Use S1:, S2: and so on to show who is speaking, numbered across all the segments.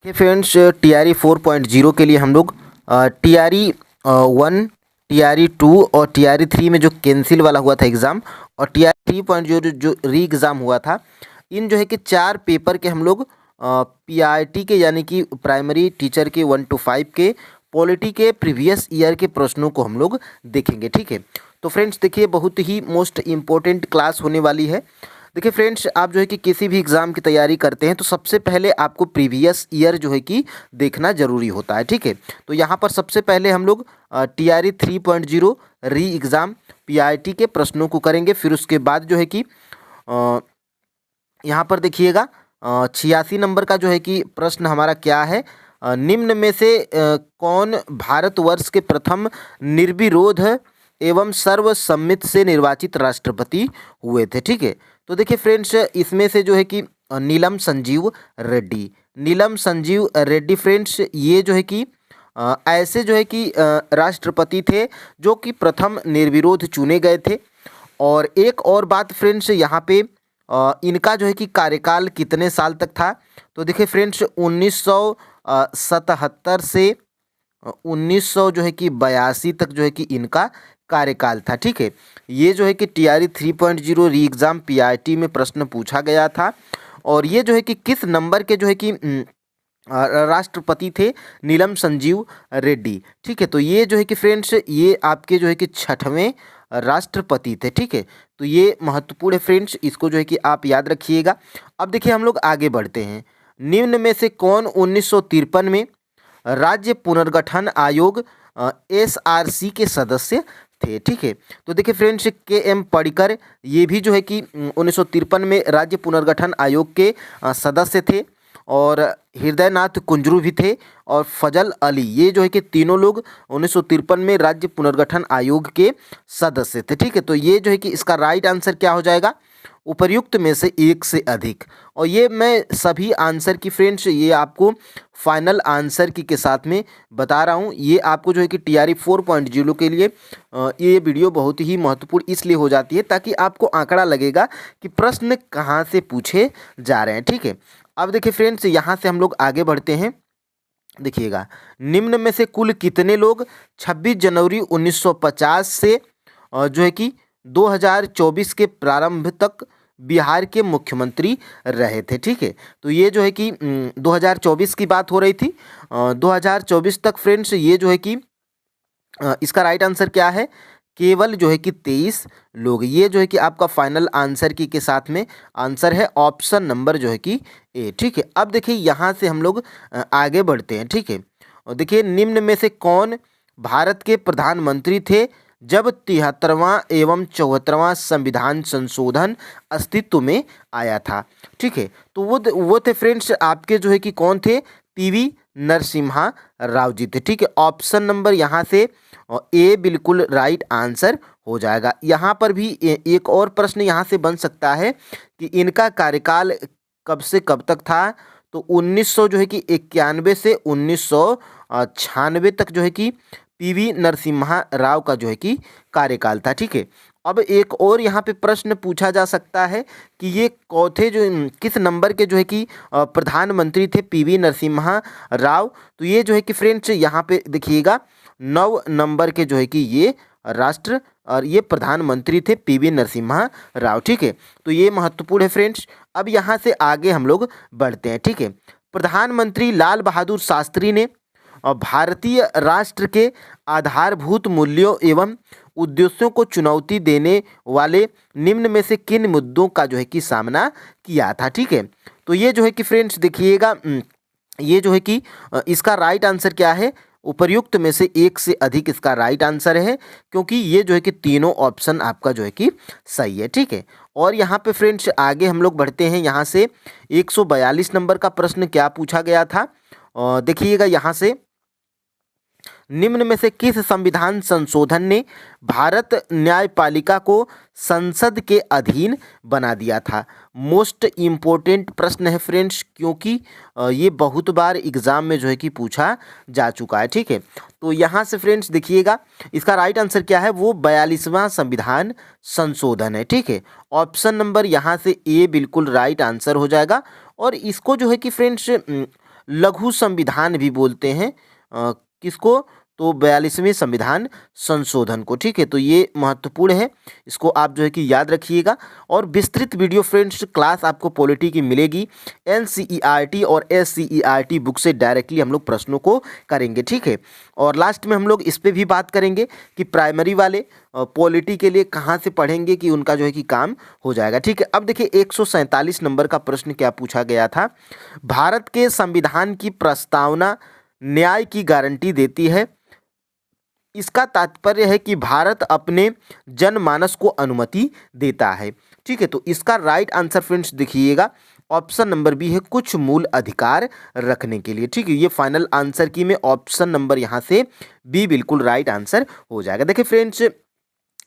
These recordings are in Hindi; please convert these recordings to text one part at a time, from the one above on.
S1: देखिए फ्रेंड्स, टीआरई 4.0 के लिए हम लोग टीआरई 1, टीआरई 2 और टीआरई 3 में जो कैंसिल वाला हुआ था एग्ज़ाम और टीआरई 3.0 जो री एग्ज़ाम हुआ था, इन जो है कि 4 पेपर के हम लोग पीआरटी के यानी कि प्राइमरी टीचर के 1 to 5 के पॉलिटी के प्रीवियस ईयर के प्रश्नों को हम लोग देखेंगे। ठीक है, तो फ्रेंड्स देखिए, बहुत ही मोस्ट इम्पोर्टेंट क्लास होने वाली है। देखिए फ्रेंड्स, आप जो है कि किसी भी एग्ज़ाम की तैयारी करते हैं तो सबसे पहले आपको प्रीवियस ईयर जो है कि देखना ज़रूरी होता है। ठीक है, तो यहाँ पर सबसे पहले हम लोग टीआरई 3.0 री एग्ज़ाम पीआईटी के प्रश्नों को करेंगे। फिर उसके बाद जो है कि यहाँ पर देखिएगा 86 नंबर का जो है कि प्रश्न हमारा क्या है, निम्न में से कौन भारतवर्ष के प्रथम निर्विरोध एवं सर्वसम्मति से निर्वाचित राष्ट्रपति हुए थे। ठीक है, तो देखिए फ्रेंड्स, इसमें से जो है कि नीलम संजीव रेड्डी, नीलम संजीव रेड्डी फ्रेंड्स, ये जो है कि ऐसे जो है कि राष्ट्रपति थे जो कि प्रथम निर्विरोध चुने गए थे। और एक और बात फ्रेंड्स, यहाँ पे इनका जो है कि कार्यकाल कितने साल तक था, तो देखिए फ्रेंड्स 1977 से 1900 जो है कि 82 तक जो है कि इनका कार्यकाल था। ठीक है, ये जो है कि टीआरई 3.0 री एग्ज़ाम पीआईटी में प्रश्न पूछा गया था। और ये जो है कि किस नंबर के जो है कि राष्ट्रपति थे, नीलम संजीव रेड्डी। ठीक है, तो ये जो है कि फ्रेंड्स, ये आपके जो है कि 6वें राष्ट्रपति थे। ठीक है, तो ये महत्वपूर्ण है फ्रेंड्स, इसको जो है कि आप याद रखिएगा। अब देखिए हम लोग आगे बढ़ते हैं। निम्न में से कौन 1953 में राज्य पुनर्गठन आयोग एसआरसी के सदस्य थे। ठीक है, तो देखिए फ्रेंड्स, के एम पडिक्कर, ये भी जो है कि 1953 में राज्य पुनर्गठन आयोग के सदस्य थे। और हृदयनाथ कुंजरू भी थे और फजल अली, ये जो है कि तीनों लोग 1953 में राज्य पुनर्गठन आयोग के सदस्य थे। ठीक है, तो ये जो है कि इसका राइट आंसर क्या हो जाएगा, उपर्युक्त में से एक से अधिक। और ये मैं सभी आंसर की फ्रेंड्स, ये आपको फाइनल आंसर की के साथ में बता रहा हूँ। ये आपको जो है कि टीआरई 4.0 के लिए ये वीडियो बहुत ही महत्वपूर्ण इसलिए हो जाती है ताकि आपको आंकड़ा लगेगा कि प्रश्न कहाँ से पूछे जा रहे हैं। ठीक है, अब देखिए फ्रेंड्स, यहाँ से हम लोग आगे बढ़ते हैं। देखिएगा, निम्न में से कुल कितने लोग 26 जनवरी 1950 से जो है कि 2024 के प्रारंभ तक बिहार के मुख्यमंत्री रहे थे। ठीक है, तो ये जो है कि 2024 की बात हो रही थी। 2024 तक फ्रेंड्स, ये जो है कि इसका राइट आंसर क्या है, केवल जो है कि 23 लोग। ये जो है कि आपका फाइनल आंसर की के साथ में आंसर है ऑप्शन नंबर जो है कि ए। ठीक है, अब देखिए यहाँ से हम लोग आगे बढ़ते हैं। ठीक है, और देखिए निम्न में से कौन भारत के प्रधानमंत्री थे जब 73वां एवं 74वां संविधान संशोधन अस्तित्व में आया था। ठीक है, तो वो थे फ्रेंड्स आपके जो है कि कौन थे, पीवी नरसिम्हा राव जी थे। ठीक है, ऑप्शन नंबर यहाँ से ए बिल्कुल राइट आंसर हो जाएगा। यहाँ पर भी एक और प्रश्न यहाँ से बन सकता है कि इनका कार्यकाल कब से कब तक था, तो 1900 जो है कि 91 से 1996 तक जो है कि पीवी नरसिम्हा राव का जो है कि कार्यकाल था। ठीक है, अब एक और यहाँ पे प्रश्न पूछा जा सकता है कि ये थे जो किस नंबर के जो है कि प्रधानमंत्री थे पीवी नरसिम्हा राव, तो ये जो है कि फ्रेंड्स यहाँ पे देखिएगा 9 नंबर के जो है कि ये राष्ट्र और ये प्रधानमंत्री थे पीवी नरसिम्हा राव। ठीक है, तो ये महत्वपूर्ण है फ्रेंड्स। अब यहाँ से आगे हम लोग बढ़ते हैं। ठीक है, प्रधानमंत्री लाल बहादुर शास्त्री ने और भारतीय राष्ट्र के आधारभूत मूल्यों एवं उद्देश्यों को चुनौती देने वाले निम्न में से किन मुद्दों का जो है कि सामना किया था। ठीक है, तो ये जो है कि फ्रेंड्स देखिएगा, ये जो है कि इसका राइट आंसर क्या है, उपर्युक्त में से एक से अधिक इसका राइट आंसर है, क्योंकि ये जो है कि तीनों ऑप्शन आपका जो है कि सही है। ठीक है, और यहाँ पे फ्रेंड्स आगे हम लोग बढ़ते हैं। यहाँ से 142 नंबर का प्रश्न क्या पूछा गया था, देखिएगा यहाँ से, निम्न में से किस संविधान संशोधन ने भारत न्यायपालिका को संसद के अधीन बना दिया था। मोस्ट इम्पोर्टेंट प्रश्न है फ्रेंड्स, क्योंकि ये बहुत बार एग्जाम में जो है कि पूछा जा चुका है। ठीक है, तो यहाँ से फ्रेंड्स देखिएगा, इसका राइट आंसर क्या है, वो 42वां संविधान संशोधन है। ठीक है, ऑप्शन नंबर यहाँ से ए बिल्कुल राइट आंसर हो जाएगा। और इसको जो है कि फ्रेंड्स लघु संविधान भी बोलते हैं। किसको? तो 42वें संविधान संशोधन को। ठीक है, तो ये महत्वपूर्ण है, इसको आप जो है कि याद रखिएगा। और विस्तृत वीडियो फ्रेंड्स क्लास आपको पॉलिटी की मिलेगी। एनसीईआरटी और एससीईआरटी बुक से डायरेक्टली हम लोग प्रश्नों को करेंगे। ठीक है, और लास्ट में हम लोग इस पे भी बात करेंगे कि प्राइमरी वाले पॉलिटी के लिए कहाँ से पढ़ेंगे कि उनका जो है कि काम हो जाएगा। ठीक है, अब देखिए 147 नंबर का प्रश्न क्या पूछा गया था। भारत के संविधान की प्रस्तावना न्याय की गारंटी देती है। इसका तात्पर्य है कि भारत अपने जनमानस को अनुमति देता है। ठीक है, तो इसका राइट आंसर फ्रेंड्स देखिएगा, ऑप्शन नंबर बी है, कुछ मूल अधिकार रखने के लिए। ठीक है, ये फाइनल आंसर की में ऑप्शन नंबर यहाँ से बी बिल्कुल राइट आंसर हो जाएगा। देखिए फ्रेंड्स,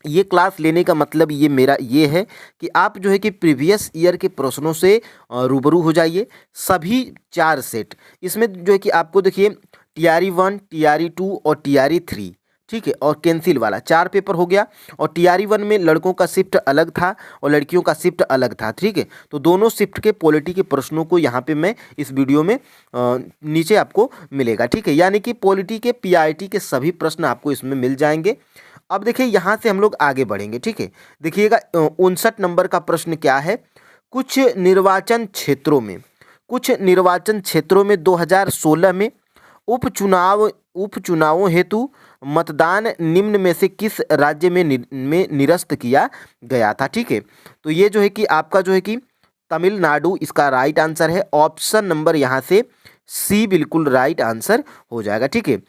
S1: ये क्लास लेने का मतलब ये मेरा ये है कि आप जो है कि प्रीवियस ईयर के प्रश्नों से रूबरू हो जाइए। सभी 4 सेट इसमें जो है कि आपको देखिए टीआरई 1, टीआरई 2 और टीआरई 3, ठीक है, और कैंसिल वाला 4 पेपर हो गया। और टीआरई 1 में लड़कों का शिफ्ट अलग था और लड़कियों का शिफ्ट अलग था। ठीक है, तो दोनों शिफ्ट के पॉलिटी के प्रश्नों को यहाँ पे मैं इस वीडियो में नीचे आपको मिलेगा। ठीक है, यानी कि पॉलिटी के पीआईटी के सभी प्रश्न आपको इसमें मिल जाएंगे। अब देखिए यहाँ से हम लोग आगे बढ़ेंगे। ठीक है, देखिएगा 59 नंबर का प्रश्न क्या है। कुछ निर्वाचन क्षेत्रों में 2016 में उपचुनावों हेतु मतदान निम्न में से किस राज्य में निरस्त किया गया था। ठीक है, तो ये जो है कि आपका जो है कि तमिलनाडु इसका राइट आंसर है। ऑप्शन नंबर यहाँ से सी बिल्कुल राइट आंसर हो जाएगा। ठीक है,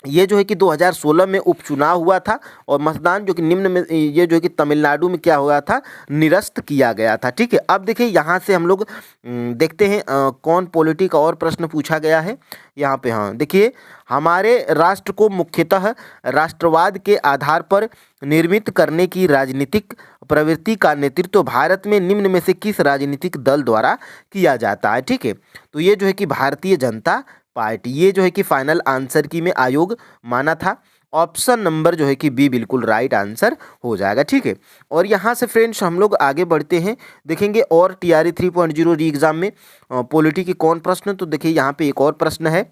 S1: ये जो है कि 2016 में उपचुनाव हुआ था और मतदान जो कि निम्न में ये जो है कि तमिलनाडु में क्या हुआ था, निरस्त किया गया था। ठीक है, अब देखिए यहाँ से हम लोग देखते हैं कौन पॉलिटी का और प्रश्न पूछा गया है यहाँ पे। हाँ देखिए, हमारे राष्ट्र को मुख्यतः राष्ट्रवाद के आधार पर निर्मित करने की राजनीतिक प्रवृत्ति का नेतृत्व भारत में निम्न में से किस राजनीतिक दल द्वारा किया जाता है। ठीक है, तो ये जो है कि भारतीय जनता पार्टी, ये जो है कि फाइनल आंसर की में आयोग माना था। ऑप्शन नंबर जो है कि बी बिल्कुल राइट आंसर हो जाएगा। ठीक है, और यहाँ से फ्रेंड्स हम लोग आगे बढ़ते हैं, देखेंगे और टीआरई 3.0 री एग्जाम में पॉलिटी के कौन प्रश्न। तो देखिए यहाँ पे एक और प्रश्न है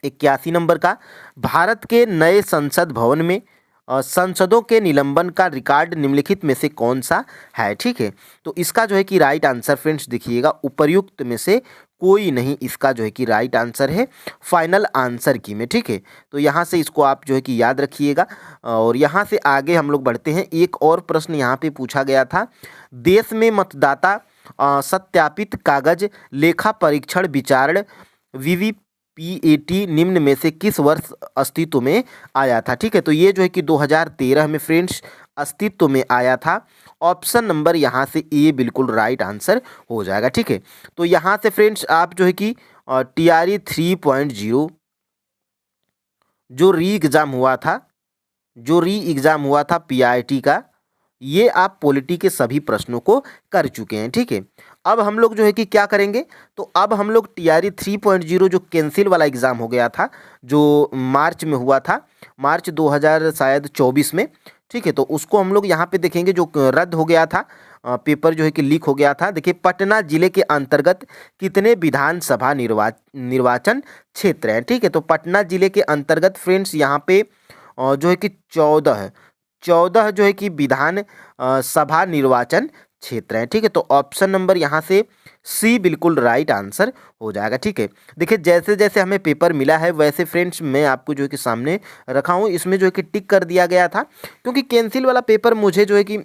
S1: 81 नंबर का। भारत के नए संसद भवन में संसदों के निलंबन का रिकॉर्ड निम्नलिखित में से कौन सा है। ठीक है, तो इसका जो है कि राइट आंसर फ्रेंड्स देखिएगा उपर्युक्त में से कोई नहीं, इसका जो है कि राइट आंसर है फाइनल आंसर की में। ठीक है, तो यहाँ से इसको आप जो है कि याद रखिएगा। और यहाँ से आगे हम लोग बढ़ते हैं। एक और प्रश्न यहाँ पे पूछा गया था, देश में मतदाता सत्यापित कागज लेखा परीक्षण विचारण वीवीपीएटी निम्न में से किस वर्ष अस्तित्व में आया था। ठीक है, तो ये जो है कि 2013 में फ्रेंड्स अस्तित्व में आया था। ऑप्शन नंबर यहाँ से ए बिल्कुल राइट आंसर हो जाएगा। ठीक है, तो यहाँ से फ्रेंड्स आप जो है कि टीआरई 3.0 जो री एग्ज़ाम हुआ था पीआईटी का, ये आप पॉलिटी के सभी प्रश्नों को कर चुके हैं। ठीक है, अब हम लोग जो है कि क्या करेंगे, तो अब हम लोग टीआरई 3.0 जो कैंसिल वाला एग्ज़ाम हो गया था, जो मार्च में हुआ था, मार्च 2024 में। ठीक है, तो उसको हम लोग यहाँ पे देखेंगे, जो रद्द हो गया था, पेपर जो है कि लीक हो गया था। देखिए, पटना जिले के अंतर्गत कितने विधानसभा निर्वाचन क्षेत्र हैं। ठीक है, तो पटना जिले के अंतर्गत फ्रेंड्स यहाँ पे जो है कि 14 जो है कि विधान सभा निर्वाचन क्षेत्र है। ठीक है, तो ऑप्शन नंबर यहाँ से सी बिल्कुल राइट आंसर हो जाएगा। ठीक है, देखिए जैसे जैसे हमें पेपर मिला है वैसे फ्रेंड्स मैं आपको जो है कि सामने रखा हूँ। इसमें जो है कि टिक कर दिया गया था, क्योंकि कैंसिल वाला पेपर मुझे जो है कि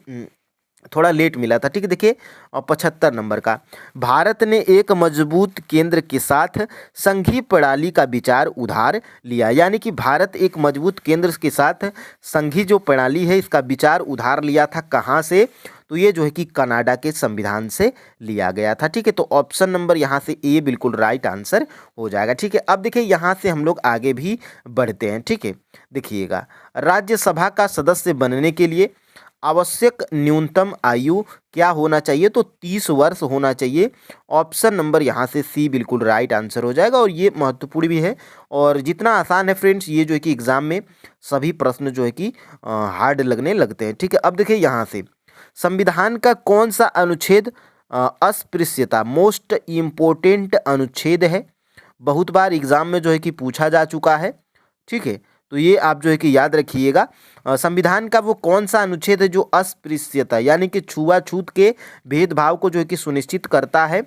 S1: थोड़ा लेट मिला था। ठीक है, देखिए 75 नंबर का, भारत ने एक मजबूत केंद्र के साथ संघीय प्रणाली का विचार उधार लिया। यानी कि भारत एक मजबूत केंद्र के साथ संघीय जो प्रणाली है इसका विचार उधार लिया था। कहाँ से? तो ये जो है कि कनाडा के संविधान से लिया गया था। ठीक है, तो ऑप्शन नंबर यहाँ से ए बिल्कुल राइट आंसर हो जाएगा। ठीक है, अब देखिए यहाँ से हम लोग आगे भी बढ़ते हैं। ठीक है, देखिएगा राज्यसभा का सदस्य बनने के लिए आवश्यक न्यूनतम आयु क्या होना चाहिए? तो 30 वर्ष होना चाहिए। ऑप्शन नंबर यहाँ से सी बिल्कुल राइट आंसर हो जाएगा। और ये महत्वपूर्ण भी है और जितना आसान है फ्रेंड्स, ये जो है कि एग्ज़ाम में सभी प्रश्न जो है कि हार्ड लगने लगते हैं। ठीक है, अब देखिए यहाँ से संविधान का कौन सा अनुच्छेद अस्पृश्यता मोस्ट इम्पोर्टेंट अनुच्छेद है? बहुत बार एग्जाम में जो है कि पूछा जा चुका है। ठीक है, तो ये आप जो है कि याद रखिएगा। संविधान का वो कौन सा अनुच्छेद है जो अस्पृश्यता यानी कि छुआछूत के भेदभाव को जो है कि सुनिश्चित करता है।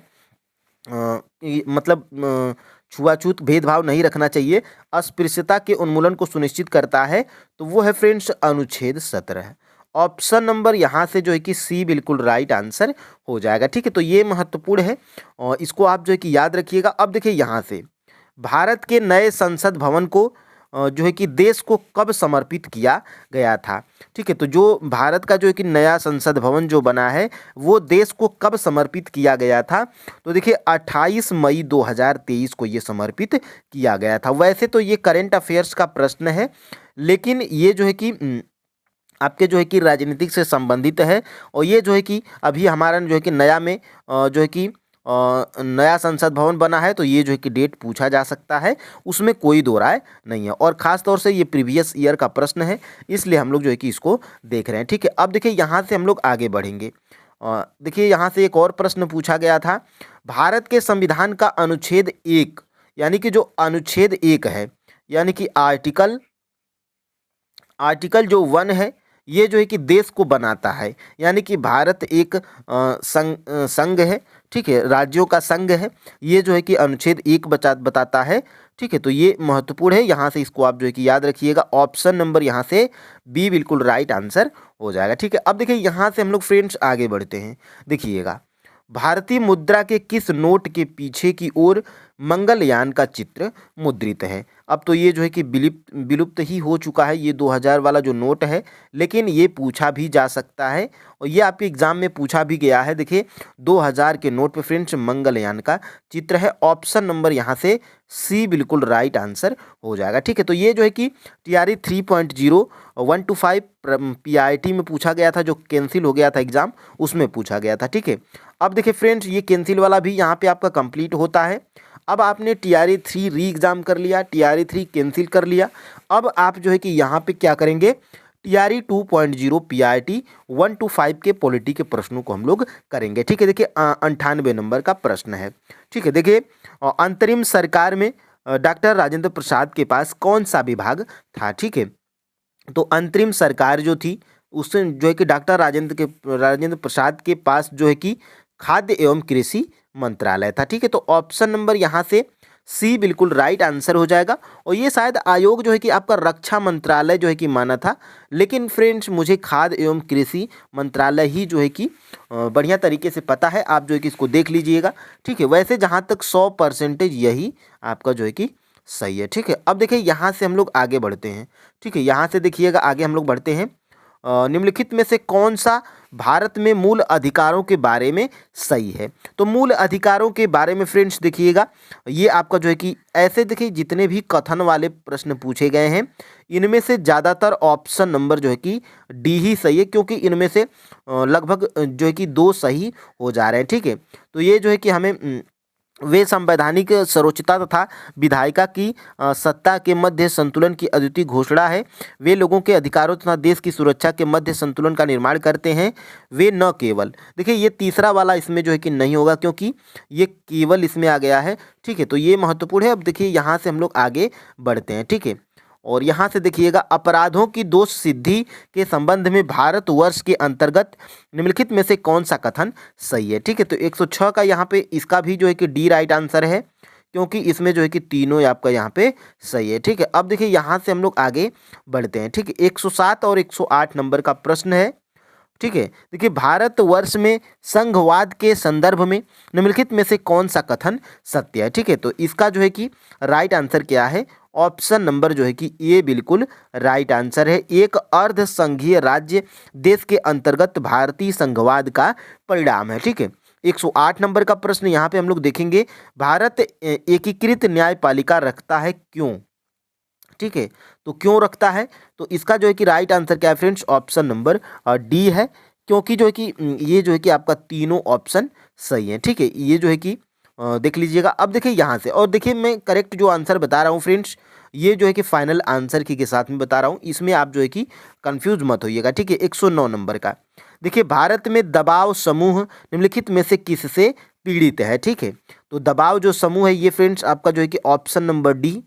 S1: मतलब छुआछूत भेदभाव नहीं रखना चाहिए, अस्पृश्यता के उन्मूलन को सुनिश्चित करता है, तो वो है फ्रेंड्स अनुच्छेद 17। ऑप्शन नंबर यहाँ से जो है कि सी बिल्कुल राइट आंसर हो जाएगा। ठीक है, तो ये महत्वपूर्ण है और इसको आप जो है कि याद रखिएगा। अब देखिए यहाँ से भारत के नए संसद भवन को जो है कि देश को कब समर्पित किया गया था। ठीक है, तो जो भारत का जो है कि नया संसद भवन जो बना है वो देश को कब समर्पित किया गया था, तो देखिए 28 मई 2023 को ये समर्पित किया गया था। वैसे तो ये करंट अफेयर्स का प्रश्न है, लेकिन ये जो है कि आपके जो है कि राजनीतिक से संबंधित है और ये जो है कि अभी हमारा जो है कि नया में जो है कि नया संसद भवन बना है, तो ये जो है कि डेट पूछा जा सकता है, उसमें कोई दो राय नहीं है। और ख़ास तौर से ये प्रीवियस ईयर का प्रश्न है, इसलिए हम लोग जो है कि इसको देख रहे हैं। ठीक है, अब देखिए यहाँ से हम लोग आगे बढ़ेंगे। देखिए यहाँ से एक और प्रश्न पूछा गया था, भारत के संविधान का अनुच्छेद 1 यानी कि जो अनुच्छेद 1 है यानी कि आर्टिकल जो 1 है, ये जो है कि देश को बनाता है, यानी कि भारत एक संघ है। ठीक है, राज्यों का संघ है, ये जो है कि अनुच्छेद 1 बताता है। ठीक है, तो ये महत्वपूर्ण है, यहाँ से इसको आप जो है कि याद रखिएगा। ऑप्शन नंबर यहाँ से बी बिल्कुल राइट आंसर हो जाएगा। ठीक है, अब देखिए यहाँ से हम लोग फ्रेंड्स आगे बढ़ते हैं। देखिएगा, भारतीय मुद्रा के किस नोट के पीछे की ओर मंगलयान का चित्र मुद्रित है। अब तो ये जो है कि विलुप्त ही हो चुका है, ये 2000 वाला जो नोट है, लेकिन ये पूछा भी जा सकता है और ये आपके एग्जाम में पूछा भी गया है। देखिए 2000 के नोट पे फ्रेंड्स मंगलयान का चित्र है। ऑप्शन नंबर यहाँ से सी बिल्कुल राइट आंसर हो जाएगा। ठीक है, तो ये जो है कि TRE 3.0 1 to 5 PIT में पूछा गया था, जो कैंसिल हो गया था एग्जाम, उसमें पूछा गया था। ठीक है, अब देखिए फ्रेंड्स ये कैंसिल वाला भी यहाँ पे आपका कंप्लीट होता है। अब आपने TRE 3 री एग्ज़ाम कर लिया, TRE 3 कैंसिल कर लिया। अब आप जो है कि यहाँ पे क्या करेंगे, TRE 2.0 PIT 1 to 5 के पॉलिटी के प्रश्नों को हम लोग करेंगे। ठीक है, देखिए 98 नंबर का प्रश्न है। ठीक है, देखिए अंतरिम सरकार में डॉक्टर राजेंद्र प्रसाद के पास कौन सा विभाग था। ठीक है, तो अंतरिम सरकार जो थी उससे जो है कि डॉक्टर राजेंद्र प्रसाद के पास जो है कि खाद्य एवं कृषि मंत्रालय था। ठीक है, तो ऑप्शन नंबर यहाँ से सी बिल्कुल राइट आंसर हो जाएगा। और ये शायद आयोग जो है कि आपका रक्षा मंत्रालय जो है कि माना था, लेकिन फ्रेंड्स मुझे खाद्य एवं कृषि मंत्रालय ही जो है कि बढ़िया तरीके से पता है, आप जो है कि इसको देख लीजिएगा। ठीक है, वैसे जहाँ तक 100% यही आपका जो है कि सही है। ठीक है, अब देखिए यहाँ से हम लोग आगे बढ़ते हैं। ठीक है, यहाँ से देखिएगा आगे हम लोग बढ़ते हैं। निम्नलिखित में से कौन सा भारत में मूल अधिकारों के बारे में सही है। तो मूल अधिकारों के बारे में फ्रेंड्स देखिएगा, ये आपका जो है कि ऐसे देखिए जितने भी कथन वाले प्रश्न पूछे गए हैं, इनमें से ज़्यादातर ऑप्शन नंबर जो है कि डी ही सही है, क्योंकि इनमें से लगभग जो है कि 2 सही हो जा रहे हैं। ठीक है, तो ये जो है कि हमें वे संवैधानिक सर्वोच्चता तथा विधायिका की सत्ता के मध्य संतुलन की अद्वितीय घोषणा है। वे लोगों के अधिकारों तथा देश की सुरक्षा के मध्य संतुलन का निर्माण करते हैं। वे न केवल, देखिए ये तीसरा वाला इसमें जो है कि नहीं होगा, क्योंकि ये केवल इसमें आ गया है। ठीक है, तो ये महत्वपूर्ण है। अब देखिए यहाँ से हम लोग आगे बढ़ते हैं। ठीक है, और यहाँ से देखिएगा, अपराधों की दोष सिद्धि के संबंध में भारतवर्ष के अंतर्गत निम्नलिखित में से कौन सा कथन सही है। ठीक है, तो 106 का यहाँ पे इसका भी जो है कि डी राइट आंसर है, क्योंकि इसमें जो है कि तीनों आपका यहाँ पे सही है। ठीक है, अब देखिए यहाँ से हम लोग आगे बढ़ते हैं। ठीक है, 107 और 108 नंबर का प्रश्न है। ठीक है, देखिए भारतवर्ष में संघवाद के संदर्भ में निम्नलिखित में से कौन सा कथन सत्य है। ठीक है, तो इसका जो है कि राइट आंसर क्या है, ऑप्शन नंबर जो है कि ये बिल्कुल राइट आंसर है। एक अर्ध संघीय राज्य देश के अंतर्गत भारतीय संघवाद का परिणाम है। ठीक है, 108 नंबर का प्रश्न यहाँ पे हम लोग देखेंगे, भारत एकीकृत न्यायपालिका रखता है क्यों। ठीक है, तो क्यों रखता है, तो इसका जो है कि राइट आंसर क्या है फ्रेंड्स, ऑप्शन नंबर डी है, क्योंकि जो है कि ये जो है कि आपका तीनों ऑप्शन सही है। ठीक है, ये जो है कि देख लीजिएगा। अब देखिए यहाँ से, और देखिए मैं करेक्ट जो आंसर बता रहा हूँ फ्रेंड्स, ये जो है कि फाइनल आंसर के साथ में बता रहा हूँ, इसमें आप जो है कि कंफ्यूज मत होइएगा। ठीक है, 109 नंबर का देखिए, भारत में दबाव समूह निम्नलिखित में से किससे पीड़ित है, ठीक है। तो दबाव जो समूह है ये फ्रेंड्स आपका जो है कि ऑप्शन नंबर डी,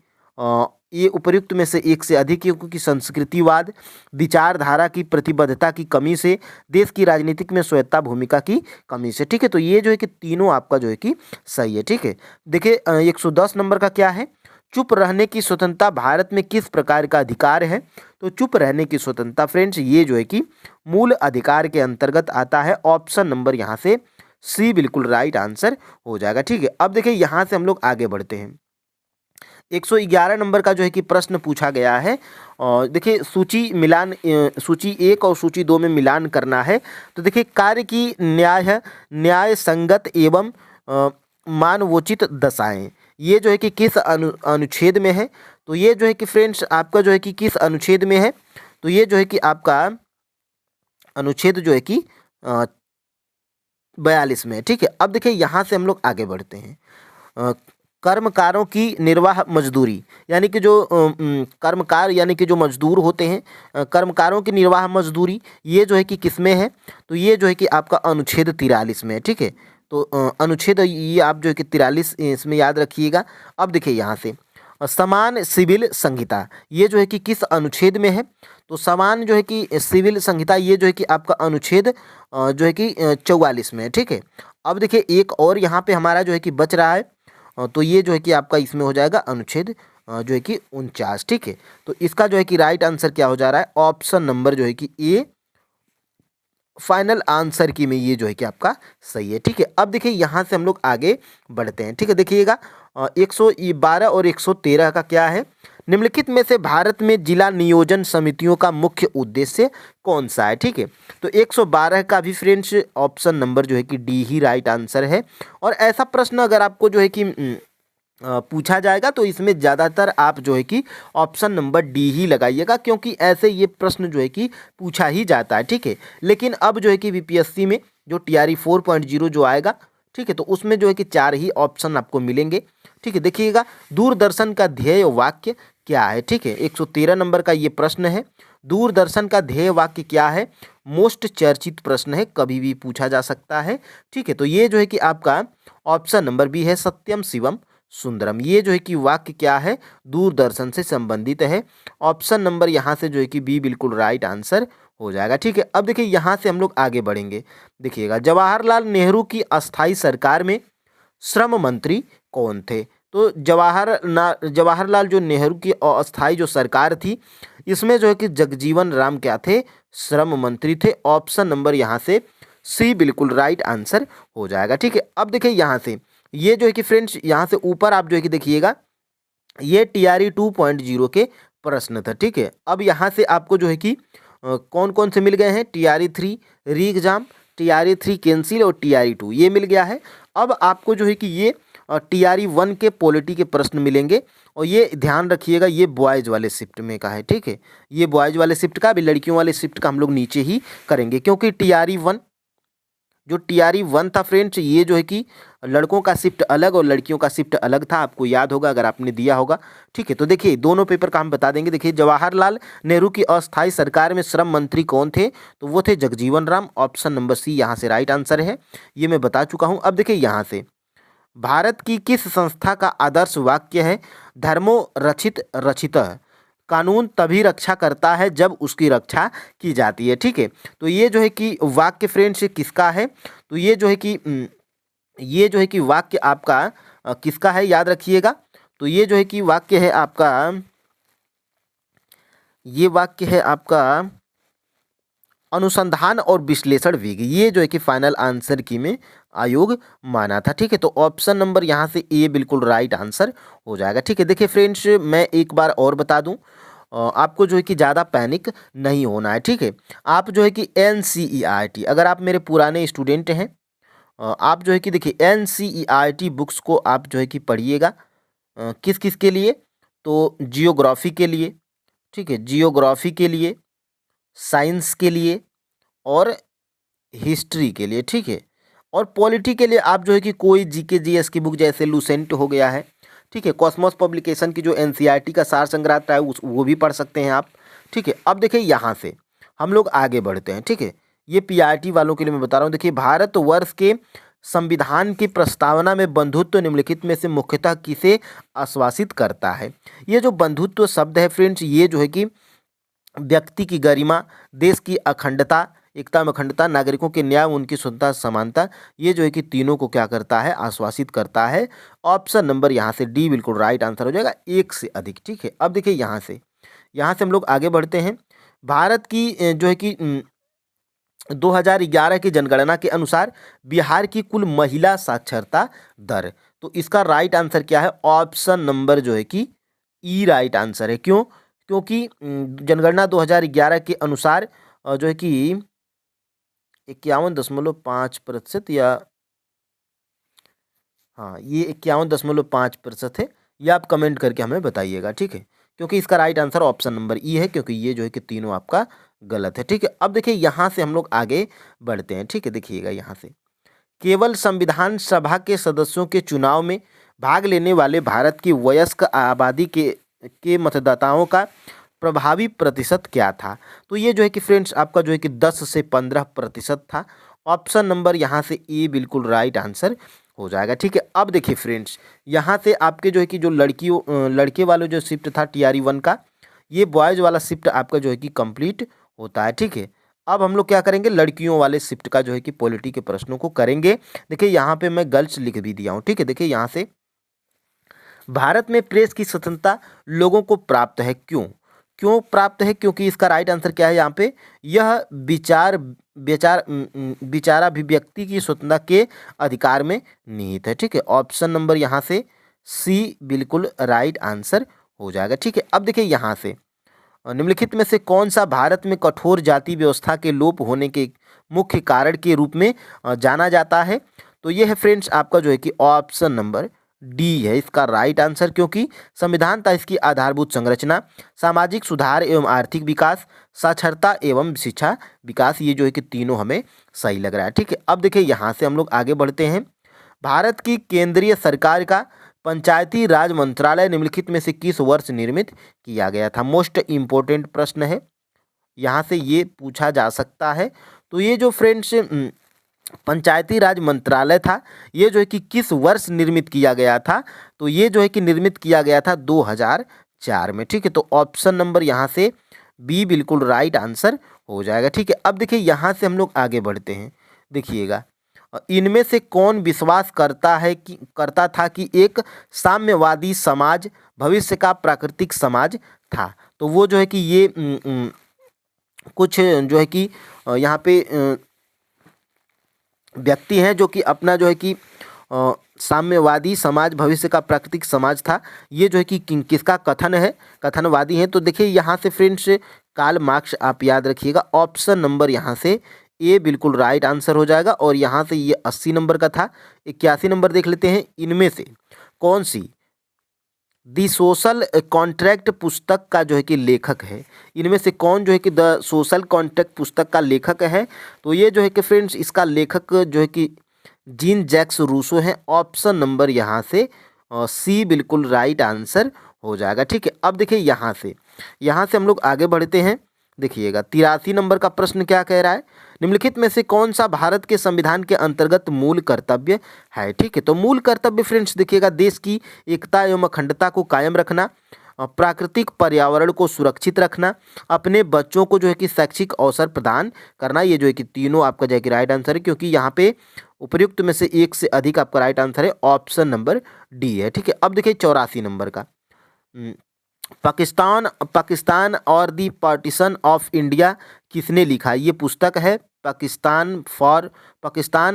S1: ये उपर्युक्त में से एक से अधिक है, क्योंकि संस्कृतिवाद, विचारधारा की प्रतिबद्धता की कमी से, देश की राजनीतिक में स्वायत्ता भूमिका की कमी से, ठीक है। तो ये जो है कि तीनों आपका जो है कि सही है, ठीक है। देखिए 110 नंबर का क्या है, चुप रहने की स्वतंत्रता भारत में किस प्रकार का अधिकार है। तो चुप रहने की स्वतंत्रता फ्रेंड्स ये जो है कि मूल अधिकार के अंतर्गत आता है। ऑप्शन नंबर यहाँ से सी बिल्कुल राइट आंसर हो जाएगा, ठीक है। अब देखिए यहाँ से हम लोग आगे बढ़ते हैं। 111 नंबर का जो है कि प्रश्न पूछा गया है, और देखिए सूची 1 और सूची 2 में मिलान करना है। तो देखिए कार्य की न्याय संगत एवं मानवोचित दशाएं, ये जो है कि किस अनुच्छेद में है। तो ये जो है कि फ्रेंड्स आपका जो है कि किस अनुच्छेद में है। तो ये जो है कि आपका अनुच्छेद जो है कि 42 में है, ठीक है। अब देखिए यहाँ से हम लोग आगे बढ़ते हैं। कर्मकारों की निर्वाह मजदूरी, यानी कि जो कर्मकार यानी कि जो मजदूर होते हैं, कर्मकारों की निर्वाह मजदूरी ये जो है कि किस में है। तो ये जो है कि आपका अनुच्छेद 43 में है, ठीक है। तो अनुच्छेद ये आप जो है कि 43 इसमें याद रखिएगा। अब देखिए यहाँ से समान सिविल संहिता ये जो है कि किस अनुच्छेद में है। तो समान जो है कि सिविल संहिता ये जो है कि आपका अनुच्छेद जो है कि 44 में है, ठीक है। अब देखिए एक और यहाँ पे हमारा जो है कि बच रहा है, तो ये जो है कि आपका इसमें हो जाएगा अनुच्छेद जो है कि 49, ठीक है। तो इसका जो है कि राइट आंसर क्या हो जा रहा है, ऑप्शन नंबर जो है कि ए फाइनल आंसर की में ये जो है कि आपका सही है, ठीक है। अब देखिए यहाँ से हम लोग आगे बढ़ते हैं, ठीक है। देखिएगा 112 और 113 का क्या है, निम्नलिखित में से भारत में जिला नियोजन समितियों का मुख्य उद्देश्य कौन सा है, ठीक है। तो 112 का भी फ्रेंड्स ऑप्शन नंबर जो है कि डी ही राइट आंसर है। और ऐसा प्रश्न अगर आपको जो है कि पूछा जाएगा तो इसमें ज़्यादातर आप जो है कि ऑप्शन नंबर डी ही लगाइएगा, क्योंकि ऐसे ये प्रश्न जो है कि पूछा ही जाता है, ठीक है। लेकिन अब जो है कि बीपीएससी में जो TRE 4.0 जो आएगा, ठीक है, तो उसमें जो है कि 4 ही ऑप्शन आपको मिलेंगे, ठीक है। देखिएगा दूरदर्शन का ध्येय वाक्य क्या है, ठीक है। 113 नंबर का ये प्रश्न है, दूरदर्शन का ध्येय वाक्य क्या है। मोस्ट चर्चित प्रश्न है, कभी भी पूछा जा सकता है, ठीक है। तो ये जो है कि आपका ऑप्शन नंबर बी है, सत्यम शिवम सुंदरम, ये जो है कि वाक्य क्या है, दूरदर्शन से संबंधित है। ऑप्शन नंबर यहाँ से जो है कि बी बिल्कुल राइट आंसर हो जाएगा, ठीक है। अब देखिए यहाँ से हम लोग आगे बढ़ेंगे। देखिएगा जवाहरलाल नेहरू की अस्थाई सरकार में श्रम मंत्री कौन थे। तो जवाहरलाल जो नेहरू की अस्थाई जो सरकार थी, इसमें जो है कि जगजीवन राम क्या थे, श्रम मंत्री थे। ऑप्शन नंबर यहाँ से सी बिल्कुल राइट आंसर हो जाएगा, ठीक है। अब देखिए यहाँ से ये जो है कि फ्रेंड्स यहाँ से ऊपर आप जो है कि देखिएगा ये TRE 2.0 के प्रश्न था, ठीक है। अब यहाँ से आपको जो है कि कौन कौन से मिल गए हैं, TRE 3 री एग्जाम, TRE 3 कैंसिल और TRE 2 ये मिल गया है। अब आपको जो है कि ये TRE 1 के पॉलिटी के प्रश्न मिलेंगे, और ये ध्यान रखिएगा ये बॉयज़ वाले शिफ्ट में का है, ठीक है। ये बॉयज़ वाले शिफ्ट का, अभी लड़कियों वाले शिफ्ट का हम लोग नीचे ही करेंगे, क्योंकि TRE 1 था फ्रेंड्स, ये जो है कि लड़कों का शिफ्ट अलग और लड़कियों का शिफ्ट अलग था, आपको याद होगा अगर आपने दिया होगा, ठीक है। तो देखिए दोनों पेपर का हम बता देंगे। देखिए जवाहरलाल नेहरू की अस्थाई सरकार में श्रम मंत्री कौन थे, तो वो थे Jagjivan Ram. Option number C यहाँ से राइट आंसर है, ये मैं बता चुका हूँ। अब देखिए यहाँ से भारत की किस संस्था का आदर्श वाक्य है, धर्मो रक्षित रक्षितः, कानून तभी रक्षा करता है जब उसकी रक्षा की जाती है, ठीक है। तो ये जो है कि वाक्य फ्रेंड्स किसका है, तो ये जो है कि वाक्य आपका किसका है, याद रखिएगा। तो ये जो है कि वाक्य है आपका, ये वाक्य है आपका अनुसंधान और विश्लेषण विग, ये जो है कि फाइनल आंसर की में आयोग माना था, ठीक है। तो ऑप्शन नंबर यहाँ से ए बिल्कुल राइट आंसर हो जाएगा, ठीक है। देखिए फ्रेंड्स मैं एक बार और बता दूं, आपको जो है कि ज़्यादा पैनिक नहीं होना है, ठीक है। आप जो है कि NCERT, अगर आप मेरे पुराने स्टूडेंट हैं, आप जो है कि देखिए NCERT बुक्स को आप जो है कि पढ़िएगा, किस किस के लिए, तो जियोग्राफी के लिए, ठीक है, जियोग्राफी के लिए, साइंस के लिए और हिस्ट्री के लिए, ठीक है। और पॉलिटी के लिए आप जो है कि कोई GK GS की बुक जैसे लूसेंट हो गया है, ठीक है, कॉस्मोस पब्लिकेशन की जो NCERT का सार संग्रह है वो भी पढ़ सकते हैं आप, ठीक है। अब देखिए यहाँ से हम लोग आगे बढ़ते हैं, ठीक है। ये PRT वालों के लिए मैं बता रहा हूँ। देखिए भारतवर्ष के संविधान की प्रस्तावना में बंधुत्व निम्नलिखित में से मुख्यतः किसे आश्वासित करता है? ये जो बंधुत्व शब्द है फ्रेंड्स, ये जो है कि व्यक्ति की गरिमा, देश की अखंडता, एकता में अखंडता, नागरिकों के न्याय, उनकी स्वतंत्रता, समानता, ये जो है कि तीनों को क्या करता है? आश्वासित करता है। ऑप्शन नंबर यहाँ से डी बिल्कुल राइट आंसर हो जाएगा, एक से अधिक। ठीक है, अब देखिए यहाँ से हम लोग आगे बढ़ते हैं। भारत की जो है कि 2011 की जनगणना के अनुसार बिहार की कुल महिला साक्षरता दर, तो इसका राइट आंसर क्या है? ऑप्शन नंबर जो है कि ई राइट आंसर है। क्यों? क्योंकि जनगणना 2011 के अनुसार जो है कि 51.5% या हाँ, ये 51.5% है। ये आप कमेंट करके हमें बताइएगा, ठीक है, क्योंकि इसका राइट आंसर ऑप्शन नंबर ई है, क्योंकि ये जो है कि तीनों आपका गलत है। ठीक है, अब देखिए यहाँ से हम लोग आगे बढ़ते हैं। ठीक है, देखिएगा यहाँ से केवल संविधान सभा के सदस्यों के चुनाव में भाग लेने वाले भारत की वयस्क आबादी के मतदाताओं का प्रभावी प्रतिशत क्या था? तो ये जो है कि फ्रेंड्स आपका जो है कि 10 से 15% था। ऑप्शन नंबर यहाँ से ए बिल्कुल राइट आंसर हो जाएगा। ठीक है, अब देखिए फ्रेंड्स यहाँ से आपके जो है कि जो लड़के वाले जो शिफ्ट था TRE 1 का, ये बॉयज़ वाला शिफ्ट आपका जो है कि कंप्लीट होता है। ठीक है, अब हम लोग क्या करेंगे? लड़कियों वाले शिफ्ट का जो है कि पॉलिटी के प्रश्नों को करेंगे। देखिए यहाँ पे मैं गर्ल्स लिख भी दिया हूँ। ठीक है, देखिए यहाँ से भारत में प्रेस की स्वतंत्रता लोगों को प्राप्त है। क्यों प्राप्त है? क्योंकि इसका राइट आंसर क्या है यहाँ पे? यह विचाराभिव्यक्ति की स्वतंत्रता के अधिकार में निहित है। ठीक है, ऑप्शन नंबर यहाँ से सी बिल्कुल राइट आंसर हो जाएगा। ठीक है, अब देखिए यहाँ से निम्नलिखित में से कौन सा भारत में कठोर जाति व्यवस्था के लोप होने के मुख्य कारण के रूप में जाना जाता है? तो ये है फ्रेंड्स आपका जो है कि ऑप्शन नंबर डी है इसका राइट आंसर, क्योंकि संविधान था इसकी आधारभूत संरचना, सामाजिक सुधार एवं आर्थिक विकास, साक्षरता एवं शिक्षा विकास, ये जो है कि तीनों हमें सही लग रहा है। ठीक है, अब देखिए यहाँ से हम लोग आगे बढ़ते हैं। भारत की केंद्रीय सरकार का पंचायती राज मंत्रालय निम्नलिखित में से किस वर्ष निर्मित किया गया था? मोस्ट इम्पोर्टेंट प्रश्न है, यहाँ से ये पूछा जा सकता है। तो ये जो फ्रेंड्स पंचायती राज मंत्रालय था, ये जो है कि किस वर्ष निर्मित किया गया था? तो ये जो है कि निर्मित किया गया था 2004 में। ठीक है, तो ऑप्शन नंबर यहाँ से बी बिल्कुल राइट आंसर हो जाएगा। ठीक है, अब देखिए यहाँ से हम लोग आगे बढ़ते हैं। देखिएगा इनमें से कौन विश्वास करता था कि एक साम्यवादी समाज भविष्य का प्राकृतिक समाज था? तो वो जो है कि ये कुछ जो है कि यहाँ पे व्यक्ति हैं जो कि अपना जो है कि साम्यवादी समाज भविष्य का प्राकृतिक समाज था, ये जो है कि किसका कथन है? कथनवादी हैं। तो देखिए यहाँ से फ्रेंड्स कार्ल मार्क्स आप याद रखिएगा। ऑप्शन नंबर यहाँ से ए बिल्कुल राइट आंसर हो जाएगा। और यहाँ से ये 80 नंबर का था। 81 नंबर देख लेते हैं। इनमें से कौन सी दी सोशल कॉन्ट्रैक्ट पुस्तक का जो है कि लेखक है? इनमें से कौन जो है कि द सोशल कॉन्ट्रैक्ट पुस्तक का लेखक है? तो ये जो है कि फ्रेंड्स इसका लेखक जो है कि जीन जैक्स रूसो है। ऑप्शन नंबर यहाँ से सी बिल्कुल राइट आंसर हो जाएगा। ठीक है, अब देखिए यहाँ से हम लोग आगे बढ़ते हैं। देखिएगा 83 नंबर का प्रश्न क्या कह रहा है? निम्नलिखित में से कौन सा भारत के संविधान के अंतर्गत मूल कर्तव्य है? ठीक है, तो मूल कर्तव्य फ्रेंड्स देखिएगा देश की एकता एवं अखंडता को कायम रखना, प्राकृतिक पर्यावरण को सुरक्षित रखना, अपने बच्चों को जो है कि शैक्षिक अवसर प्रदान करना। ये जो है कि तीनों आपका जो है कि राइट आंसर है, क्योंकि यहाँ पे उपयुक्त में से एक से अधिक आपका राइट आंसर है। ऑप्शन नंबर डी है। ठीक है, अब देखिए 84 नंबर का पाकिस्तान और दी पार्टीशन ऑफ इंडिया किसने लिखा? ये पुस्तक है पाकिस्तान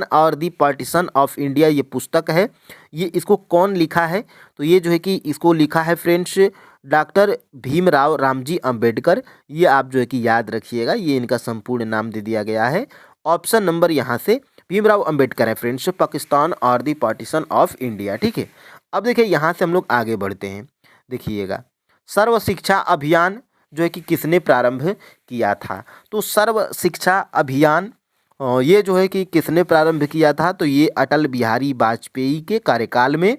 S1: और दी पार्टीशन ऑफ इंडिया, ये पुस्तक है। ये इसको कौन लिखा है? तो ये जो है कि इसको लिखा है फ्रेंड्स डॉक्टर भीमराव रामजी अंबेडकर। ये आप जो है कि याद रखिएगा, ये इनका संपूर्ण नाम दे दिया गया है। ऑप्शन नंबर यहाँ से भीमराव अंबेडकर है फ्रेंड्स, पाकिस्तान और दी पार्टीशन ऑफ इंडिया। ठीक है, अब देखिए यहाँ से हम लोग आगे बढ़ते हैं। देखिएगा सर्व शिक्षा अभियान जो है कि किसने प्रारंभ किया था? तो सर्व शिक्षा अभियान ये जो है कि किसने प्रारंभ किया था? तो ये अटल बिहारी वाजपेयी के कार्यकाल में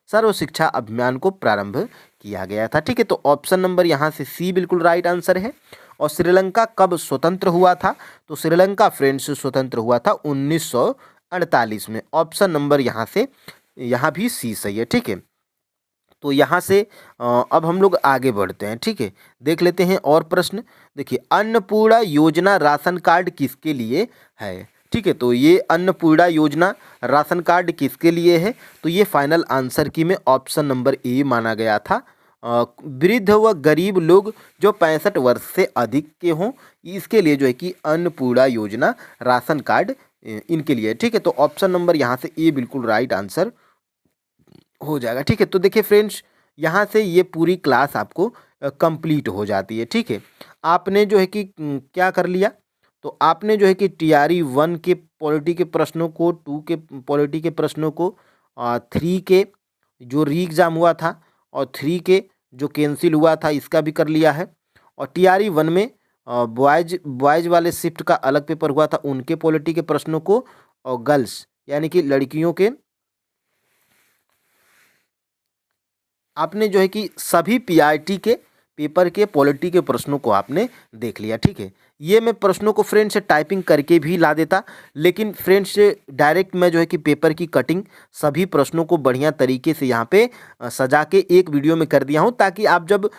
S1: सर्व शिक्षा अभियान को प्रारंभ किया गया था। ठीक है, तो ऑप्शन नंबर यहाँ से सी बिल्कुल राइट आंसर है। और श्रीलंका कब स्वतंत्र हुआ था? तो श्रीलंका फ्रेंड्स स्वतंत्र हुआ था 1961 48 में। ऑप्शन नंबर यहाँ भी सी सही है, ठीक है। तो यहाँ से अब हम लोग आगे बढ़ते हैं, ठीक है। देख लेते हैं और प्रश्न। देखिए, अन्नपूर्णा योजना राशन कार्ड किसके लिए है, ठीक है। तो ये अन्नपूर्णा योजना राशन कार्ड किसके लिए है, तो ये फाइनल आंसर की में ऑप्शन नंबर ए माना गया था। वृद्ध व गरीब लोग जो 65 वर्ष से अधिक के हों, इसके लिए जो है कि अन्नपूर्णा योजना राशन कार्ड इनके लिए, ठीक है। तो ऑप्शन नंबर यहाँ से ए बिल्कुल राइट आंसर हो जाएगा, ठीक है। तो देखिए फ्रेंड्स, यहाँ से ये पूरी क्लास आपको कंप्लीट हो जाती है, ठीक है। आपने जो है कि क्या कर लिया, तो आपने जो है कि टीआरई 1 के पॉलिटी के प्रश्नों को, 2 के पॉलिटी के प्रश्नों को, 3 के जो री एग्ज़ाम हुआ था और 3 के जो कैंसिल हुआ था इसका भी कर लिया है। और टीआरई 1 में बॉयज़ वाले शिफ्ट का अलग पेपर हुआ था, उनके पॉलिटी के प्रश्नों को, और गर्ल्स यानी कि लड़कियों के आपने जो है कि सभी पीआरटी के पेपर के पॉलिटी के प्रश्नों को आपने देख लिया, ठीक है। ये मैं प्रश्नों को फ्रेंड्स टाइपिंग करके भी ला देता, लेकिन फ्रेंड्स डायरेक्ट मैं जो है कि पेपर की कटिंग सभी प्रश्नों को बढ़िया तरीके से यहाँ पे सजा के एक वीडियो में कर दिया हूँ, ताकि आप जब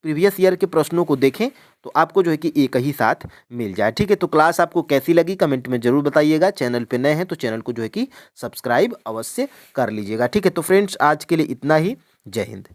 S1: प्रीवियस ईयर के प्रश्नों को देखें तो आपको जो है कि एक ही साथ मिल जाए, ठीक है। तो क्लास आपको कैसी लगी कमेंट में ज़रूर बताइएगा। चैनल पे नए हैं तो चैनल को जो है कि सब्सक्राइब अवश्य कर लीजिएगा, ठीक है। तो फ्रेंड्स, आज के लिए इतना ही। जय हिंद।